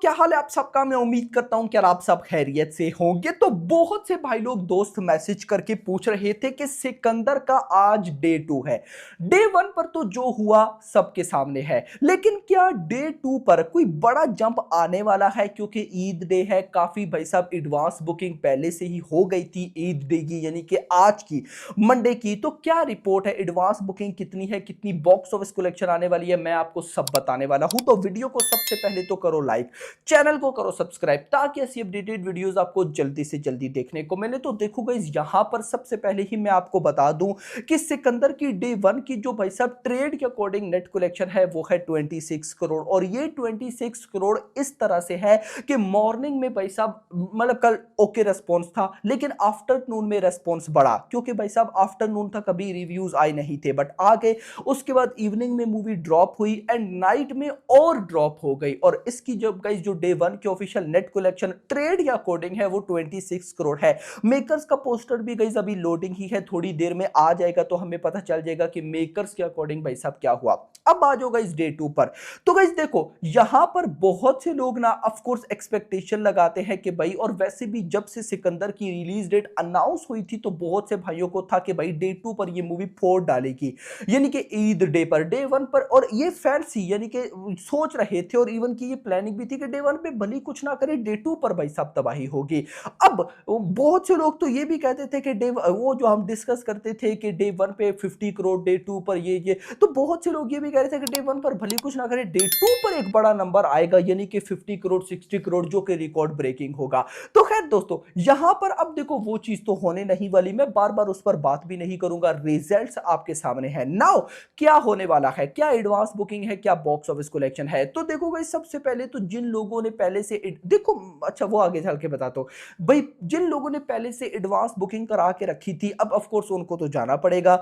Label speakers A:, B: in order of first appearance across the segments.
A: क्या हाल है आप सबका। मैं उम्मीद करता हूं कि आप सब खैरियत से होंगे। तो बहुत से भाई लोग दोस्त मैसेज करके पूछ रहे थे कि सिकंदर का आज डे 2 है। डे 1 पर तो जो हुआ सबके सामने है, लेकिन क्या डे 2 पर कोई बड़ा जंप आने वाला है? क्योंकि ईद डे है, काफी भाई साहब एडवांस बुकिंग पहले से ही हो गई थी ईद डे की, यानी कि आज की मंडे की। तो क्या रिपोर्ट है, एडवांस बुकिंग कितनी है, कितनी बॉक्स ऑफिस कलेक्शन आने वाली है, मैं आपको सब बताने वाला हूं। तो वीडियो को सबसे पहले तो करो लाइक, चैनल को करो सब्सक्राइब, ताकि ऐसी अपडेटेड वीडियोस आपको जल्दी से जल्दी देखने को मिले। तो देखो गाइस, यहां पर सबसे पहले ही मैं आपको बता दूं कि सिकंदर की डे 1 की जो भाई साहब ट्रेड के अकॉर्डिंग नेट कलेक्शन है वो है 26 करोड़। और ये 26 करोड़ इस तरह से है कि मॉर्निंग में भाई साहब मतलब कल ओके रेस्पॉन्स था, लेकिन आफ्टरनून में रेस्पॉन्स बढ़ा, क्योंकि भाई साहब आफ्टरनून तक अभी रिव्यूज आए नहीं थे, बट आ गए। उसके बाद इवनिंग में मूवी ड्रॉप हुई एंड नाइट में और ड्रॉप हो गई। और इसकी जब गाइस जो डे 1 की ऑफिशियल नेट कलेक्शन ट्रेड के अकॉर्डिंग है वो 26 करोड़ है। मेकर्स का पोस्टर भी गाइस अभी लोडिंग ही है, थोड़ी देर में आ जाएगा तो हमें पता चल जाएगा कि मेकर्स के अकॉर्डिंग भाई साहब क्या हुआ। अब आ जाओ गाइस डे 2 पर। तो गाइस देखो, यहां पर बहुत से लोग ना ऑफ कोर्स एक्सपेक्टेशन लगाते हैं कि भाई, और वैसे भी जब से सिकंदर की रिलीज डेट अनाउंस हुई थी तो बहुत से भाइयों को था कि भाई डे 2 पर ये मूवी फोड़ डालेगी, यानी कि ईद डे पर। डे 1 पर और ये फैंसी यानी कि सोच रहे थे, और इवन की ये प्लानिंग भी थी कि डे 1 पे भली कुछ ना करे, डे 2 पर भाई साहब तबाही होगी। अब बहुत से लोग तो ये भी कहते थे कि डे वो जो हम डिस्कस करते थे कि डे 1 पे 50 करोड़, डे 2 पर ये तो बहुत से लोग ये भी कह रहे थे कि डे 1 पर भली कुछ ना करे, डे 2 पर एक बड़ा नंबर आएगा, यानी कि 50 करोड़ 60 करोड़, जो कि रिकॉर्ड ब्रेकिंग होगा। तो खैर दोस्तों, यहां पर अब देखो वो चीज तो होने नहीं वाली, मैं बार बार उस पर बात भी नहीं करूंगा, रिजल्ट्स आपके सामने है नाउ। क्या होने वाला है, क्या एडवांस बुकिंग है, क्या बॉक्स ऑफिस कलेक्शन है? तो देखो गाइस, सबसे पहले तो जिन लोगों ने पहले से देखो, अच्छा वो आगे चल के बताता हूं भाई। जिन लोगों ने पहले से एडवांस बुकिंग करा के रखी थी, अब ऑफ कोर्स उनको तो जाना पड़ेगा।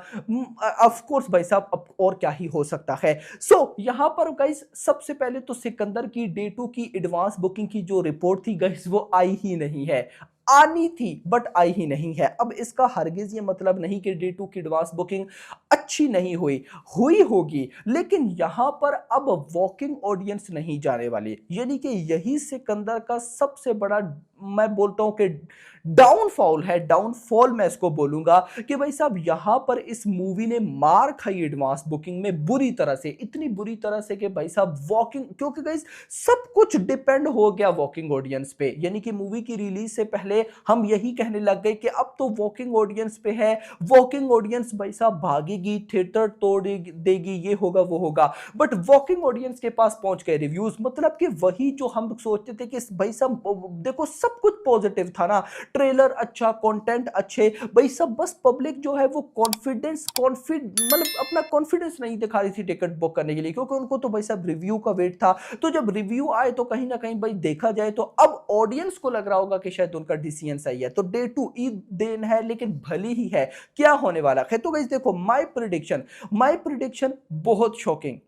A: ऑफ कोर्स भाई साहब, अब और क्या ही हो सकता है। सो यहां पर गाइस सबसे पहले तो सिकंदर की डे 2 की एडवांस बुकिंग की जो रिपोर्ट थी गाइस, वो आई ही नहीं है। आनी थी बट आई ही नहीं है। अब इसका हरगिज ये मतलब नहीं कि डे 2 की एडवांस बुकिंग अच्छी नहीं हुई, हुई होगी, लेकिन यहां पर अब वॉकिंग ऑडियंस नहीं जाने वाली, यानी कि यही सिकंदर का सबसे बड़ा मैं बोलता हूं कि डाउनफॉल है। डाउनफॉल मैं इसको बोलूंगा कि भाई साहब यहां पर इस मूवी ने मार खाई एडवांस बुकिंग में बुरी तरह से, इतनी बुरी तरह से कि भाई साहब वॉकिंग, क्योंकि गाइस सब कुछ डिपेंड हो गया वॉकिंग ऑडियंस पे, यानी कि मूवी की रिलीज से पहले हम यही कहने लग गए कि अब तो वॉकिंग ऑडियंस पे है, वॉकिंग ऑडियंस भाई साहब भागेगी, थिएटर तोड़ देगी, ये होगा वो होगा। बट वॉकिंग ऑडियंस के पास पहुंच गए रिव्यूज, मतलब कि वही जो हम सोचते थे कि भाई साहब देखो सब कुछ पॉजिटिव था ना, ट्रेलर अच्छा, कंटेंट अच्छे, भाई सब, बस पब्लिक जो है वो मतलब अपना कॉन्फिडेंस नहीं दिखा रही थी टिकट बुक करने के लिए, क्योंकि उनको तो भाई साहब रिव्यू का वेट था। तो जब रिव्यू आए तो कहीं ना कहीं भाई देखा जाए तो अब ऑडियंस को लग रहा होगा कि शायद उनका डिसीजन सही है। तो डे 2 ईद दिन है, लेकिन भली ही है, क्या होने वाला है? तो गाइस देखो, माय प्रिडिक्शन बहुत शॉकिंग,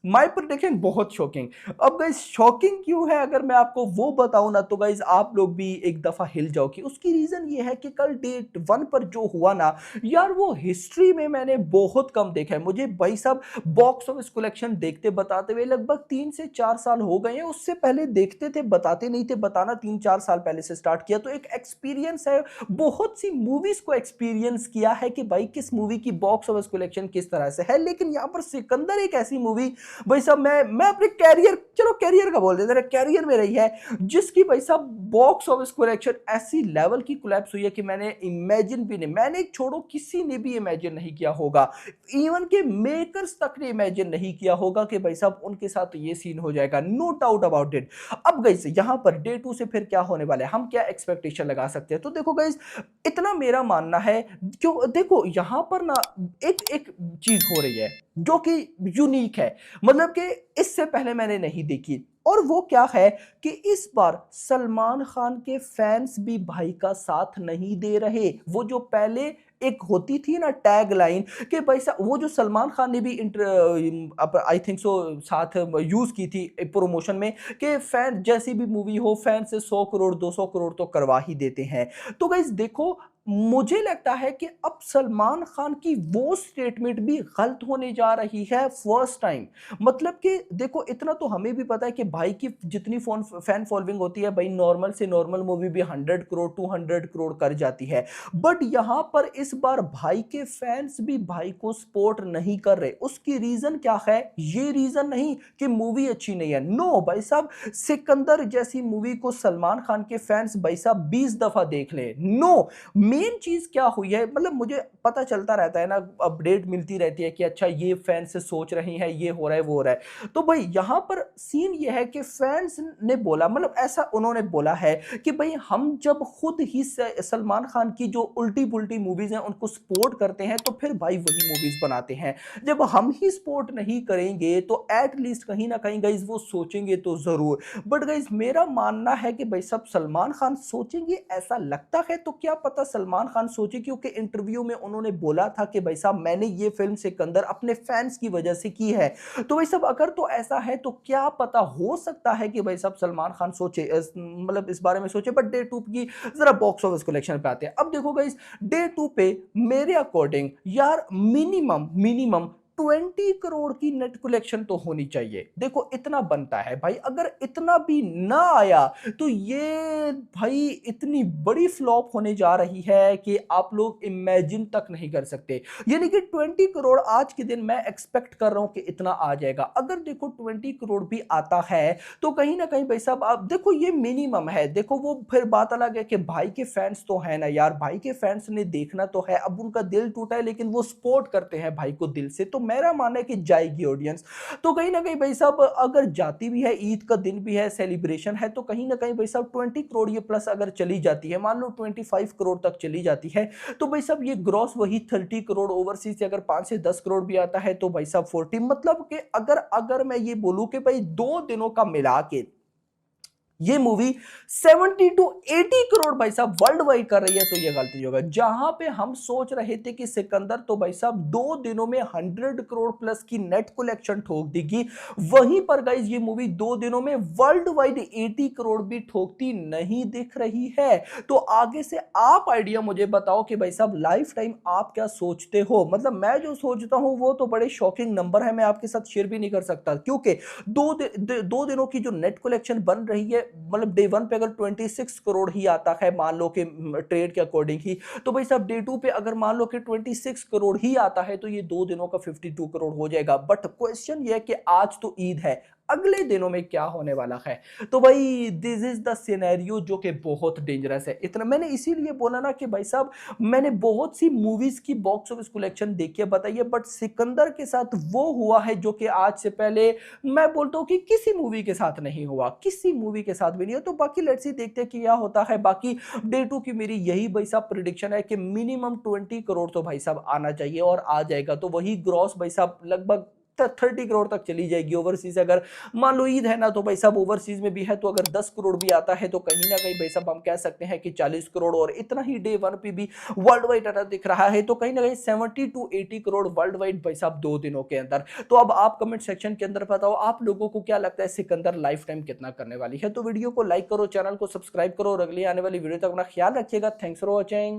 A: माय प्रेडिक्शन बहुत शॉकिंग। अब गाइस शॉकिंग क्यों है, अगर मैं आपको वो बताऊं ना, तो गाइस आप लोग भी एक दफा हिल जाओ। कि उसकी रीजन ये है कि कल डेट 1 पर जो हुआ ना यार, वो हिस्ट्री में मैंने बहुत कम देखा है। मुझे भाई साहब बॉक्स ऑफिस कलेक्शन देखते बताते हुए लगभग 3 से 4 साल हो गए हैं। उससे पहले देखते थे, बताते नहीं थे, बताना 3 4 साल पहले से स्टार्ट किया। तो एक एक्सपीरियंस है, बहुत सी मूवीज को एक्सपीरियंस किया है कि भाई किस मूवी की बॉक्स ऑफिस कलेक्शन किस तरह से है। लेकिन यहां पर सिकंदर एक ऐसी मूवी भाई साहब, मैं अपने कैरियर, चलो कैरियर का बोल देते हैं, कैरियर में रही है, जिसकी भाई साहब बॉक्स ऑफिस कलेक्शन ऐसी लेवल की कोलैप्स हुई है कि मैंने इमेजिन भी नहीं, मैंने छोड़ो किसी ने भी इमेजिन नहीं किया होगा, इवन के मेकर्स तक ने इमेजिन नहीं किया होगा कि भाई साहब उनके साथ तो ये सीन हो जाएगा, नो डाउट अबाउट इट। अब गाइस यहां पर डे 2 से फिर क्या होने वाला है, हम क्या एक्सपेक्टेशन लगा सकते हैं? तो देखो गाइस, इतना मेरा मानना है, क्यों देखो यहां पर ना एक एक चीज हो रही है जो कि यूनिक है, मतलब कि इससे पहले मैंने नहीं देखी। और वो क्या है कि इस बार सलमान खान के फैंस भी भाई का साथ नहीं दे रहे। वो जो पहले एक होती थी ना टैग लाइन कि भाई साहब, वो जो सलमान खान ने भी आई थिंक सो साथ यूज की थी प्रोमोशन में, कि फैन जैसी भी मूवी हो, फैन से 100 करोड़ 200 करोड़ तो करवा ही देते हैं। तो गाइस देखो, मुझे लगता है कि अब सलमान खान की वो स्टेटमेंट भी गलत होने जा रही है फर्स्ट टाइम। मतलब कि देखो, इतना तो हमें भी पता है कि भाई की जितनी फोन फैन फॉलोइंग होती है, भाई नॉर्मल से नॉर्मल मूवी भी 100 करोड़ 200 करोड़ कर जाती है। बट यहां पर इस बार भाई के फैंस भी भाई को सपोर्ट नहीं कर रहे। उसकी रीजन क्या है? ये रीजन नहीं कि मूवी अच्छी नहीं है, नो भाई साहब, सिकंदर जैसी मूवी को सलमान खान के फैंस भाई साहब 20 दफा देख ले, नो। मेन चीज क्या हुई है, मतलब मुझे पता चलता रहता है ना, अपडेट मिलती रहती है कि अच्छा ये फैंस से सोच रहे हैं, ये हो रहा है, वो हो रहा है। तो भाई यहां पर सीन ये है कि फैंस ने बोला, मतलब ऐसा उन्होंने बोला है कि भाई हम जब खुद ही सलमान खान की जो उल्टी पुल्टी मूवीज हैं उनको सपोर्ट करते हैं, तो फिर भाई वही मूवीज बनाते हैं। जब हम ही सपोर्ट नहीं करेंगे तो एटलीस्ट कहीं ना कहीं गाइज वो सोचेंगे तो जरूर। बट गाइज मेरा मानना है कि भाई सब सलमान खान सोचेंगे, ऐसा लगता है। तो क्या पता सलमान खान सोचे, क्योंकि इंटरव्यू में उन्होंने बोला था कि भाई साहब मैंने ये फिल्म सिकंदर अपने फैंस की वजह से की है। तो भाई साहब अगर तो ऐसा है तो क्या पता, हो सकता है कि भाई साहब सलमान खान सोचे मतलब इस बारे में सोचे। बट डे टू की जरा बॉक्स ऑफिस कलेक्शन पे आते हैं। अब देखो गाइस, डे टू पे मेरे अकॉर्डिंग यार मिनिमम मिनिमम 20 करोड़ की नेट कलेक्शन तो होनी चाहिए। देखो इतना बनता है भाई, अगर इतना भी ना आया तो ये भाई इतनी बड़ी फ्लॉप होने जा रही है कि आप लोग इमेजिन तक नहीं कर सकते। यानी कि 20 करोड़ आज के दिन मैं एक्सपेक्ट कर रहा हूं कि इतना आ जाएगा। अगर देखो 20 करोड़ भी आता है तो कहीं ना कहीं भाई साहब आप देखो ये मिनिमम है। देखो वो फिर बात अलग है कि भाई के फैंस तो है ना यार, भाई के फैंस ने देखना तो है। अब उनका दिल टूटा है लेकिन वो सपोर्ट करते हैं भाई को दिल से, तो मेरा मानना है कि जाएगी ऑडियंस। तो कहीं ना कहीं भाई साहब अगर जाती भी है, ईद का दिन भी है, सेलिब्रेशन है, तो कहीं ना कहीं भाई साहब 20 करोड़ ये प्लस अगर चली जाती है, मान लो 25 करोड़ तक चली जाती है, तो भाई साहब ये ग्रॉस वही 30 करोड़, ओवरसीज से अगर 5 से 10 करोड़ भी आता है तो भाई साहब 40, मतलब कि अगर अगर मैं ये बोलूं कि भाई 2 दिनों का मिला के ये मूवी 70 टू 80 करोड़ भाई साहब वर्ल्ड वाइड कर रही है, तो ये गलती होगा। जहां पे हम सोच रहे थे कि सिकंदर तो भाई साहब 2 दिनों में 100 करोड़ प्लस की नेट कलेक्शन ठोक देगी, वहीं पर गाइज ये मूवी 2 दिनों में वर्ल्ड वाइड 80 करोड़ भी ठोकती नहीं दिख रही है। तो आगे से आप आइडिया मुझे बताओ कि भाई साहब लाइफ टाइम आप क्या सोचते हो। मतलब मैं जो सोचता हूं वो तो बड़े शॉकिंग नंबर है, मैं आपके साथ शेयर भी नहीं कर सकता, क्योंकि 2 दिनों की जो नेट कलेक्शन बन रही है, मतलब डे वन पे अगर 26 करोड़ ही आता है, मान लो कि ट्रेड के अकॉर्डिंग ही, तो भाई साहब डे टू पे अगर मान लो कि 26 करोड़ ही आता है तो ये 2 दिनों का 52 करोड़ हो जाएगा। बट क्वेश्चन ये है कि आज तो ईद है, अगले दिनों में क्या होने वाला है। तो भाई दिस इज द सिनेरियो जो कि बहुत डेंजरस है। इतना मैंने इसीलिए बोला ना कि भाई साहब मैंने बहुत सी मूवीज की बॉक्स ऑफिस कलेक्शन देखी है, बताइए, बट सिकंदर के साथ वो हुआ है जो कि आज से पहले मैं बोलता हूं कि किसी मूवी के साथ नहीं हुआ, किसी मूवी के साथ भी नहीं हो। तो बाकी लेट्स सी देखते हैं कि क्या होता है। बाकी डे टू की मेरी यही भाई साहब प्रिडिक्शन है कि मिनिमम 20 करोड़ तो भाई साहब आना चाहिए, और आ जाएगा तो वही ग्रॉस भाई साहब लगभग 30 करोड़ तक चली जाएगी। ओवरसीज अगर मान लो ईद है ना, तो भाई साहब ओवरसीज में भी है, तो अगर 10 करोड़ भी आता है तो कहीं ना कहीं भाई साहब हम कह सकते हैं कि 40 करोड़, और इतना ही डे वन पे भी वर्ल्ड वाइड डाटा दिख रहा है, तो कहीं ना कहीं 70 टू 80 करोड़ वर्ल्ड वाइड भाई साहब 2 दिनों के अंदर। तो अब आप कमेंट सेक्शन के अंदर बताओ आप लोगों को क्या लगता है सिकंदर लाइफ टाइम कितना करने वाली है। तो वीडियो को लाइक करो, चैनल को सब्सक्राइब करो, और अगली आने वाली वीडियो तक अपना ख्याल रखिएगा। Thanks for watching.